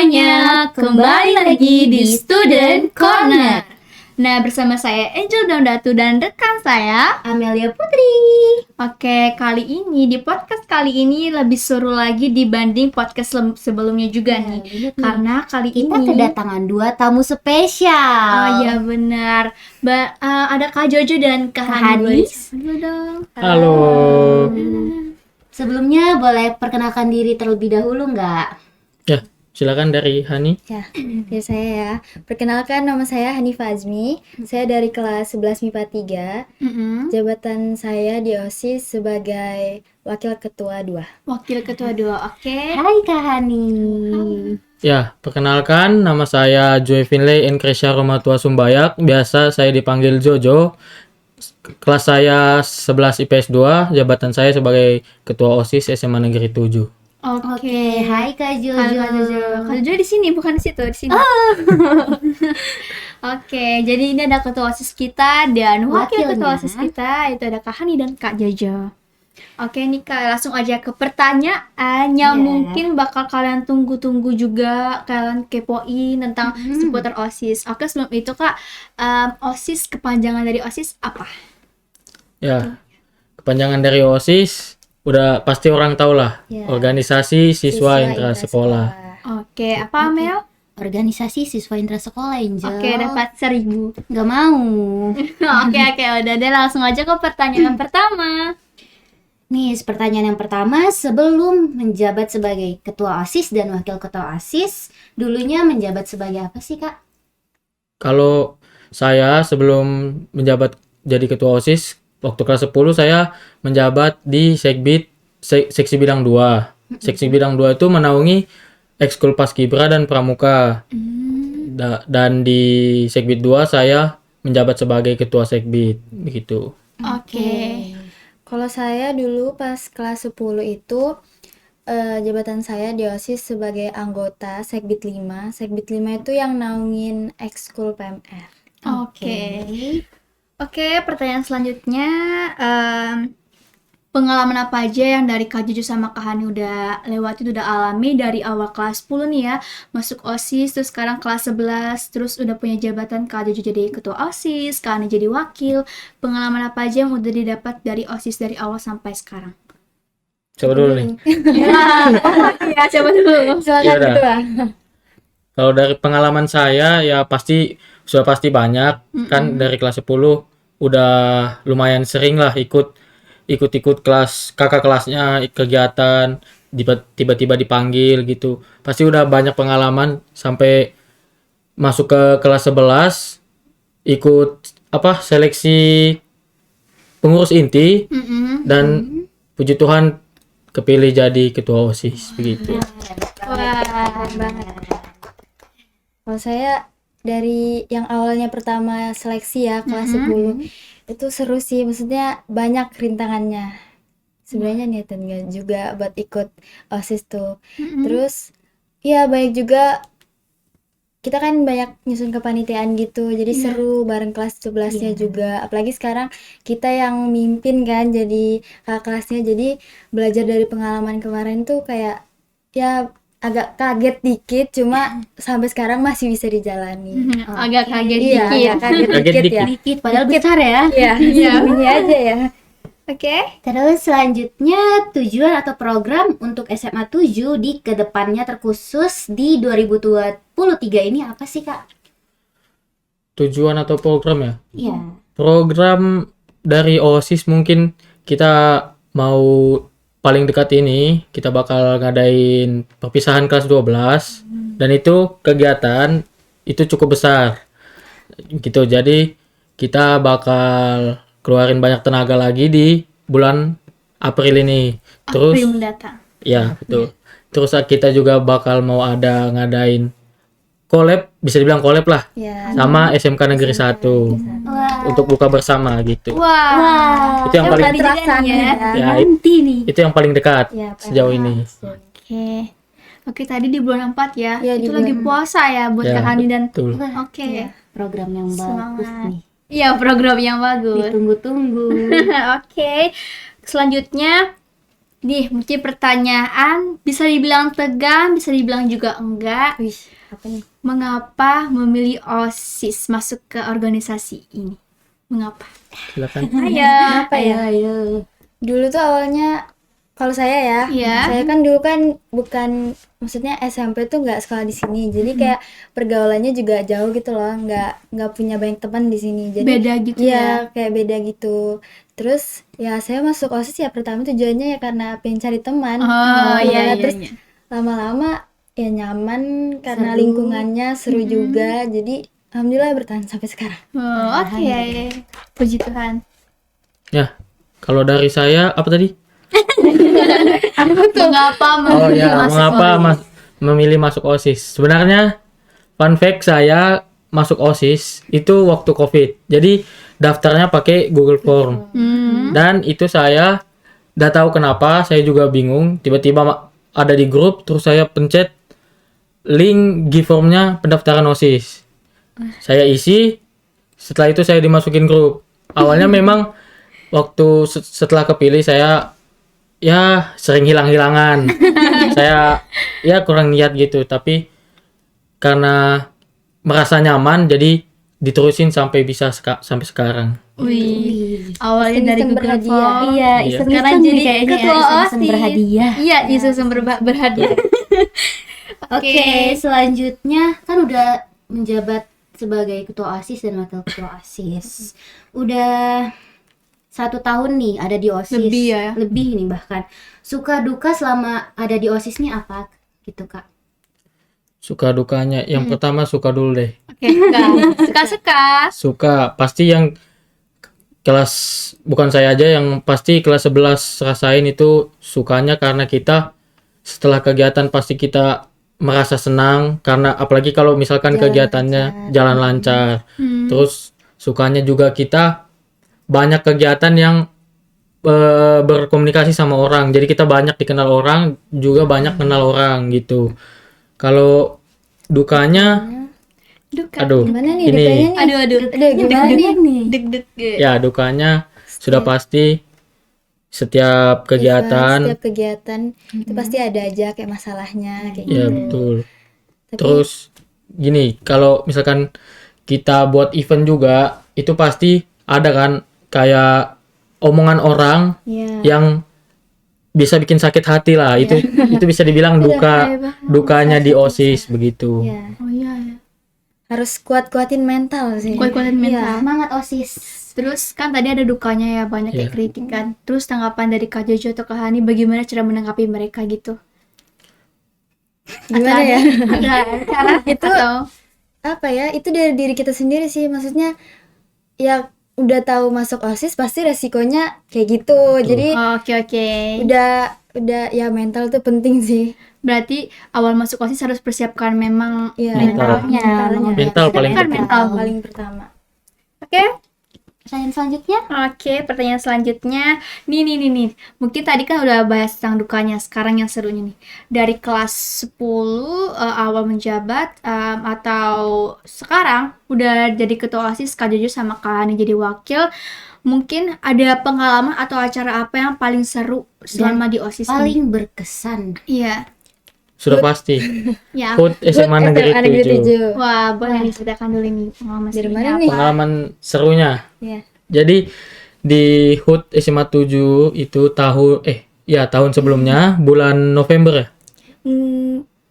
semuanya, kembali lagi di Student Corner. Nah, bersama saya Angel Dondatu dan rekan saya Amelia Putri. Oke, kali ini di podcast kali ini lebih seru lagi dibanding podcast sebelumnya juga nih. Karena kali Kita ini kedatangan 2 tamu spesial. Oh iya benar. Ada Kak Jojo dan Kak Hani. Halo dong. Halo. Sebelumnya boleh perkenalkan diri terlebih dahulu nggak? Ya, silakan dari Hani. Ya, dari saya ya. Perkenalkan, nama saya Hanifah Azmi. Saya dari kelas 11 MIPA 3. Jabatan saya di OSIS sebagai Wakil Ketua 2. Wakil Ketua 2, oke. Hai Kak Hani. Ya, perkenalkan nama saya Joy Finlay Enkresya Romatua Sumbayak. Biasa saya dipanggil Jojo. Kelas saya 11 IPS 2, jabatan saya sebagai Ketua OSIS SMA Negeri 7. Oke, hai Kak Jojo. Halo Kak Jojo. Kak Jojo di sini, bukan di situ, di sini. Oke, jadi ini ada ketua OSIS kita dan wakil Wakilnya. ketua OSIS kita, itu ada Kak Hani dan Kak Jojo. Oke nih Kak, langsung aja ke pertanyaan yang Ya. mungkin bakal kalian tunggu-tunggu juga, kalian kepoin tentang seputar OSIS. Oke, sebelum itu Kak, OSIS, kepanjangan dari OSIS apa? Ya, kepanjangan dari OSIS udah pasti orang tahu lah. Ya. Organisasi Siswa Intrasekolah. Oke, apa Mel? Organisasi Siswa Intrasekolah, Angel. Oke, dapat 1000. Nggak mau. Oke, udah deh, langsung aja ke pertanyaan pertama. Nih, pertanyaan yang pertama, sebelum menjabat sebagai Ketua OSIS dan Wakil Ketua OSIS, dulunya menjabat sebagai apa sih, Kak? Kalau saya sebelum menjabat jadi Ketua OSIS, waktu kelas 10 saya menjabat di Sekbid Seksi Bidang 2. Seksi Bidang 2 itu menaungi Ekskul Paskibra dan Pramuka. Dan di Sekbid 2 saya menjabat sebagai Ketua Sekbid, begitu. Oke. Kalau saya dulu pas kelas 10 itu jabatan saya di OSIS sebagai anggota Sekbid 5. Sekbid 5 itu yang naungin ekskul PMR. Oke. Oke, pertanyaan selanjutnya, pengalaman apa aja yang dari Kak Juju sama Kak Hani udah lewati, udah alami dari awal kelas 10 nih ya, masuk OSIS, terus sekarang kelas 11, terus udah punya jabatan Kak Juju jadi ketua OSIS, Kak Hani jadi wakil. Pengalaman apa aja yang udah didapat dari OSIS dari awal sampai sekarang? Coba dulu nih. Ya, coba dulu. Silakan Ya udah. Ketua. Kalau dari pengalaman saya ya sudah pasti banyak kan. Dari kelas 10 udah lumayan sering lah ikut kelas kakak kelasnya kegiatan, tiba-tiba dipanggil gitu. Pasti udah banyak pengalaman sampai masuk ke kelas 11 ikut seleksi pengurus inti dan puji Tuhan kepilih jadi ketua OSIS begitu. Wah, banget. Kalau saya dari yang awalnya pertama seleksi ya kelas 10 itu seru sih, maksudnya banyak rintangannya. Sebenarnya niatan nggak juga buat ikut OSIS tuh. Terus ya banyak juga, kita kan banyak nyusun kepanitiaan gitu, jadi seru bareng kelas 11-nya juga. Apalagi sekarang kita yang mimpin kan jadi kakak kelasnya, jadi belajar dari pengalaman kemarin tuh kayak ya agak kaget dikit, cuma sampai sekarang masih bisa dijalani. Agak kaget Iya, dikit. agak kaget Kaget dikit ya. Dikit, padahal besar ya. Iya, ini aja ya. Oke. Terus selanjutnya, tujuan atau program untuk SMA 7 di kedepannya terkhusus di 2023 ini apa sih, Kak? Tujuan atau program ya? Iya. Program dari OSIS mungkin kita mau paling dekat ini kita bakal ngadain perpisahan kelas 12 dan itu kegiatan itu cukup besar gitu. Jadi kita bakal keluarin banyak tenaga lagi di bulan April ini. Terus April mendatang. ya betul. Terus kita juga bakal mau ngadain collab, bisa dibilang collab lah, Ya. sama SMK Negeri 1 untuk buka bersama gitu. Wah. Itu yang paling tadi juga nih ya. ya, Nanti nih. itu yang paling dekat Ya, sejauh ini. Oke. Oke, tadi di bulan 4 ya. Ya, di Itu lagi bulan puasa ya buat Ya, Kak Hani dan betul. Oke. Program yang bagus Semangat. nih. Iya, program yang bagus. Ditunggu-tunggu. Oke. Selanjutnya Nih, mungkin pertanyaan bisa dibilang tegang, bisa dibilang juga enggak. Wih, apa nih? Mengapa memilih OSIS masuk ke organisasi ini? Mengapa? Silakan. Ayo. Apa ya? Ayo. Dulu tuh awalnya kalau saya ya, Iya. saya kan dulu kan bukan, maksudnya SMP tuh nggak sekolah di sini, jadi kayak pergaulannya juga jauh gitu loh, nggak punya banyak teman di sini, jadi Beda gitu iya, ya. kayak beda gitu. Terus ya saya masuk OSIS ya pertama tujuannya ya karena pengen cari teman. Oh, iya, iya, Terus iya. lama-lama ya nyaman karena Seru. lingkungannya seru juga, jadi alhamdulillah bertahan sampai sekarang. Oh, oke. Puji Tuhan. Ya, kalau dari saya apa tadi? Mengapa Oh memilih ya, masuk mengapa OSIS? memilih masuk OSIS? Sebenarnya fun fact, saya masuk OSIS itu waktu COVID. Jadi daftarnya pakai Google Form. Dan itu saya udah tahu kenapa, saya juga bingung. Tiba-tiba ada di grup, terus saya pencet link G-formnya pendaftaran OSIS. Saya isi, setelah itu saya dimasukin grup. Awalnya memang waktu setelah kepilih saya ya sering hilang-hilangan. Saya ya kurang niat gitu, tapi karena merasa nyaman jadi diterusin sampai bisa sampai sekarang. Wih, awalnya dari Iseng-iseng Google berhadiah. Form. Iya, Iya. iseng-iseng Sekarang nih jadi kayaknya ketua iseng-iseng OSIS. berhadiah. Iya, iseng berhadiah. Oke, selanjutnya kan udah menjabat sebagai ketua OSIS dan wakil ketua OSIS. Udah 1 tahun nih ada di OSIS. Lebih ya. Lebih nih bahkan. Suka duka selama ada di OSIS nih apa gitu, Kak? Suka dukanya, yang pertama suka dulu deh. Oke, suka-suka. Suka pasti yang kelas, bukan saya aja, yang pasti kelas 11 rasain itu sukanya karena kita setelah kegiatan pasti kita merasa senang, karena apalagi kalau misalkan kegiatannya jalan lancar. Terus sukanya juga kita banyak kegiatan yang berkomunikasi sama orang, jadi kita banyak dikenal orang, juga banyak kenal orang gitu. Kalau dukanya, Duka. aduh, Gimana nih ini dukanya nih? Aduh. Aduh, gimana nih? Deg-deg. ya dukanya sudah pasti setiap kegiatan, Setiap kegiatan itu pasti ada aja kayak masalahnya kayak ya gitu. betul. Tapi Terus gini, kalau misalkan kita buat event juga, itu pasti ada kan kayak omongan orang ya yang bisa bikin sakit hati lah. Itu bisa dibilang dukanya di OSIS begitu. ya Oh iya ya. harus kuat-kuatin mental sih. Kuat-kuatin mental. Semangat OSIS. Terus kan tadi ada dukanya ya, banyak kayak Iya. kritikan. Terus tanggapan dari Kak Jojo atau Kak Hani, bagaimana cara menanggapi mereka gitu? Gimana ya? Ada cara Itu atau apa ya? Itu dari diri kita sendiri sih. Maksudnya ya udah tahu masuk OSIS pasti resikonya kayak gitu. Jadi oke. udah ya mental tuh penting sih. Berarti awal masuk OSIS harus persiapkan memang Iya, Mentalnya. Mental paling Kan penting. mental. paling pertama. Oke. Pertanyaan selanjutnya? Oke, pertanyaan selanjutnya. Nih. Mungkin tadi kan udah bahas tentang dukanya, sekarang yang serunya nih. Dari kelas 10 awal menjabat atau sekarang udah jadi ketua OSIS, Kak Jojo sama Kak Hani jadi wakil. Mungkin ada pengalaman atau acara apa yang paling seru selama di OSIS ini? Paling berkesan. Iya. Sudah pasti. Ya. HUT SMA Negeri 7. Wah, boleh nih ceritakan dulu nih pengalaman Dari serunya mana apa? nih? Pengalaman serunya. Ya. Jadi di HUT SMA 7 itu tahun sebelumnya bulan November ya.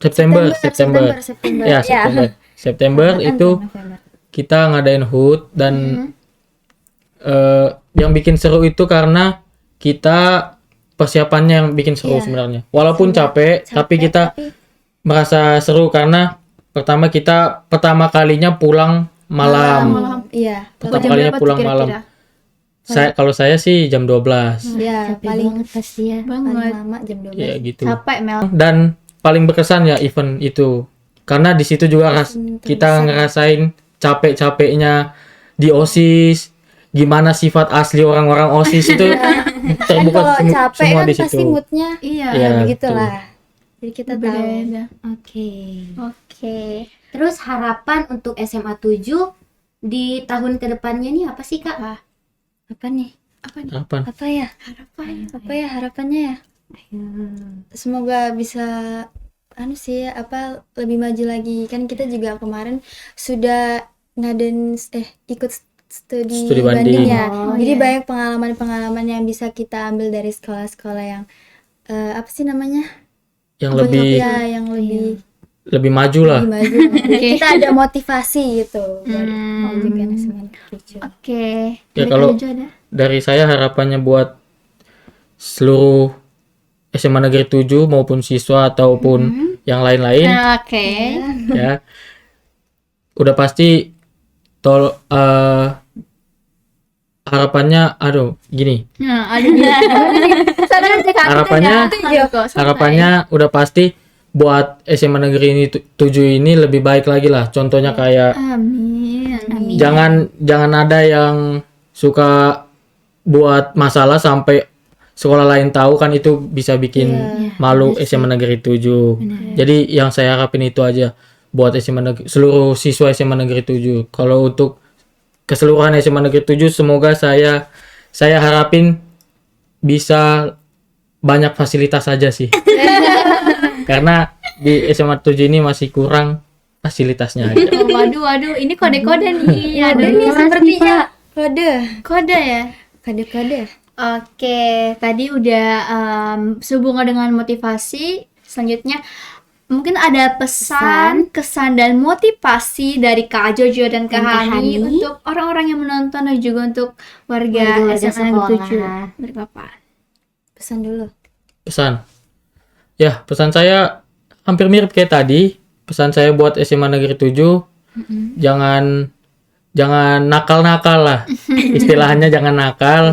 September. September. Ya, September itu November. kita ngadain HUT dan yang bikin seru itu karena kita persiapannya yang bikin seru Iya. sebenarnya. Walaupun capek, tapi kita merasa seru karena pertama kalinya pulang malam. Iya. Pertama Jam kalinya berapa tuh pulang malam. kira-kira? Kalau saya sih jam 12. Ya, Capek paling banget pasti ya. paling Banget. lama jam 12. Ya gitu. Capek Mel. Dan paling berkesan ya event itu. Karena di situ juga kita ngerasain capek-capeknya di OSIS. Gimana sifat asli orang-orang OSIS itu terbuka Kalau capek semua kan di situ. pasti moodnya Iya. Iya, begitulah. Jadi kita tahu. Beda. Oke. Oke. Terus harapan untuk SMA 7 di tahun kedepannya nih apa sih, Kak? Apa nih? Apa nih? Apa? Apa ya? Harapan. Apa ya harapannya ya? Semoga bisa lebih maju lagi. Kan kita juga kemarin sudah ikut studi banding. banding ya. Oh, Jadi iya. banyak pengalaman-pengalaman yang bisa kita ambil dari sekolah-sekolah yang apa sih namanya? Yang Apa lebih ya, yang lebih maju lah. lebih maju. Jadi kita ada motivasi gitu dari juga Oke. Ya, Dari kalau Kak Jojo ada? dari saya harapannya buat seluruh SMA Negeri 7 maupun siswa ataupun yang lain-lain Oke. ya. Udah pasti harapannya gini. Nah, ada sadar aja Kak. Harapannya- Harapannya udah pasti buat SMA Negeri ini 7 ini lebih baik lagi lah. Contohnya kayak Amin. jangan ada yang suka buat masalah sampai sekolah lain tahu, kan itu bisa bikin malu SMA Negeri 7. Jadi yang saya harapin itu aja buat seluruh siswa SMA Negeri 7. Kalau untuk keseluruhan SMA Negeri 7, semoga saya harapin bisa banyak fasilitas aja sih. Karena di SMA 7 ini masih kurang fasilitasnya aja. Oh, waduh, ini kode-kode nih. Ada Aduh, nih sepertinya kode ya. kode. Oke, tadi udah sehubungan dengan motivasi. Selanjutnya mungkin ada pesan, kesan dan motivasi dari Kak Jojo dan Kak Hani untuk orang-orang yang menonton dan juga untuk warga SMA Negeri 7. Dari Bapak. Pesan dulu. Pesan. Ya, pesan saya hampir mirip kayak tadi. Pesan saya buat SMA Negeri 7, jangan nakal-nakal lah. Istilahnya jangan nakal.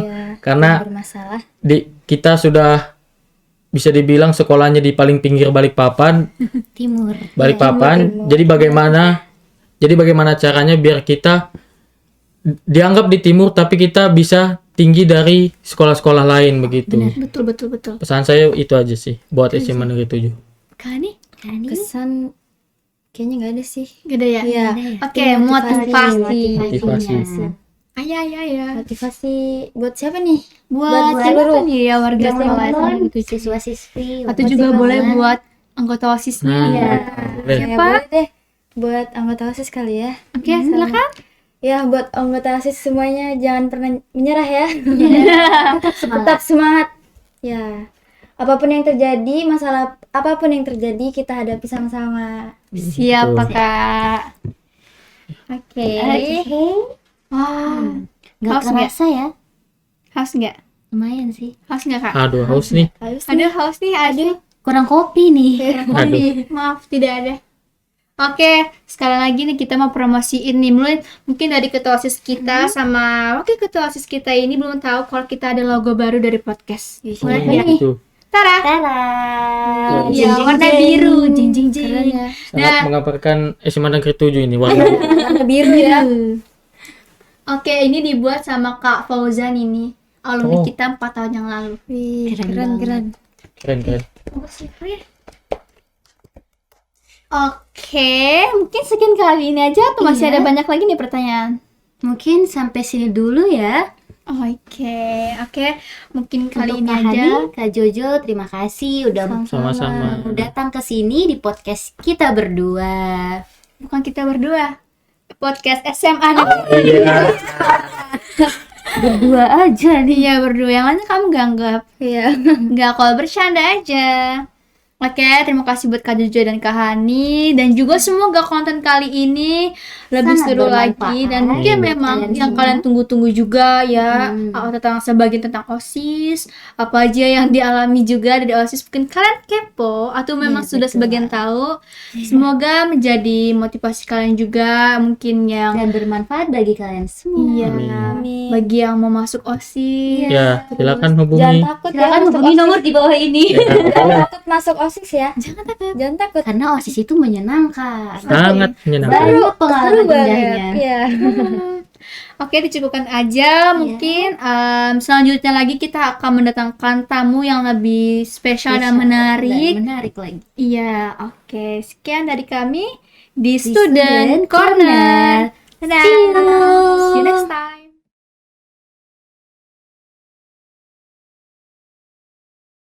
Karena Bermasalah. kita sudah bisa dibilang sekolahnya di paling pinggir Balikpapan. Timur. Jadi bagaimana caranya biar kita dianggap di timur tapi kita bisa tinggi dari sekolah-sekolah lain begitu. Betul. Pesan saya itu aja sih buat SMA Negeri 7. Kak Hani? Kesan kayaknya nggak ada sih. Gede ya? Iya. Oke, motivasi. Ayah. Motivasi buat siapa nih? Buat siapa nih ya warga sekolah SMA Negeri 7? Siswa-siswi. Atau juga boleh buat anggota OSIS-nya. Boleh. Ya, boleh deh. Buat anggota OSIS kali ya. Oke, silakan. Ya, buat anggota OSIS semuanya jangan pernah menyerah ya. Tetap semangat. Ya. Apapun yang terjadi, masalah apapun yang terjadi kita hadapi sama-sama. Siapa Betul. Kak? Oke. Wah, Nggak Haus nggak? kerasa ya. haus nggak? Lumayan sih. Haus nggak Kak? Aduh, haus nih. Ada haus nih, ada. Kurang kopi nih. Aduh. Maaf, tidak ada. Oke, sekali lagi nih kita mau promosiin nih. Mungkin dari ketua OSIS kita sama wakil ketua OSIS kita ini belum tahu kalau kita ada logo baru dari podcast. Boleh ya? Itu Tara. Tara. Ya, warna biru. Jing. Keren ya. sangat mengabarkan SMA Negeri 7 ini warna. Warna biru ya. Oke, ini dibuat sama Kak Fauzan ini. Alumni Oh. kita 4 tahun yang lalu. Wih, keren. Keren. Oke, mungkin sekian kali ini aja atau masih ada banyak lagi nih pertanyaan? Mungkin sampai sini dulu ya. Oke. Mungkin kali Untuk ini Kak aja. Hani, Kak Jojo, terima kasih udah Sama-sama. datang ke sini di podcast kita berdua. Bukan kita berdua. Podcast SMA Negeri. Berdua aja nih. Iya, berdua. Yang lainnya kamu gak anggap. Iya. Nggak, kalau bercanda aja. Oke, terima kasih buat Kak Jojo dan Kak Hani. Dan juga semoga konten kali ini lebih Sangat seru lagi. bermanfaat Dan mungkin buat memang kalian yang semua. kalian tunggu-tunggu juga ya. Tentang sebagian tentang OSIS. Apa aja yang dialami juga dari OSIS. Mungkin kalian kepo. Atau memang sudah sebagian tahu. Semoga menjadi motivasi kalian juga. Mungkin yang Dan bermanfaat bagi kalian semua. iya, Amin. bagi yang mau masuk OSIS. Ya, silakan Jangan hubungi. takut ya. Silakan masuk hubungi OSIS. nomor di bawah ini. Jangan takut masuk OSIS ya. Jangan takut. Karena OSIS itu menyenangkan. Sangat menyenangkan. Banyak pengalaman Seru banget. indahnya. Iya. Oke, dicukupkan aja. Mungkin selanjutnya lagi kita akan mendatangkan tamu yang lebih spesial dan menarik. Dan menarik lagi. Iya, oke. Sekian dari kami di Di Student Student Corner. Corner. Dadah. See you. See you next time.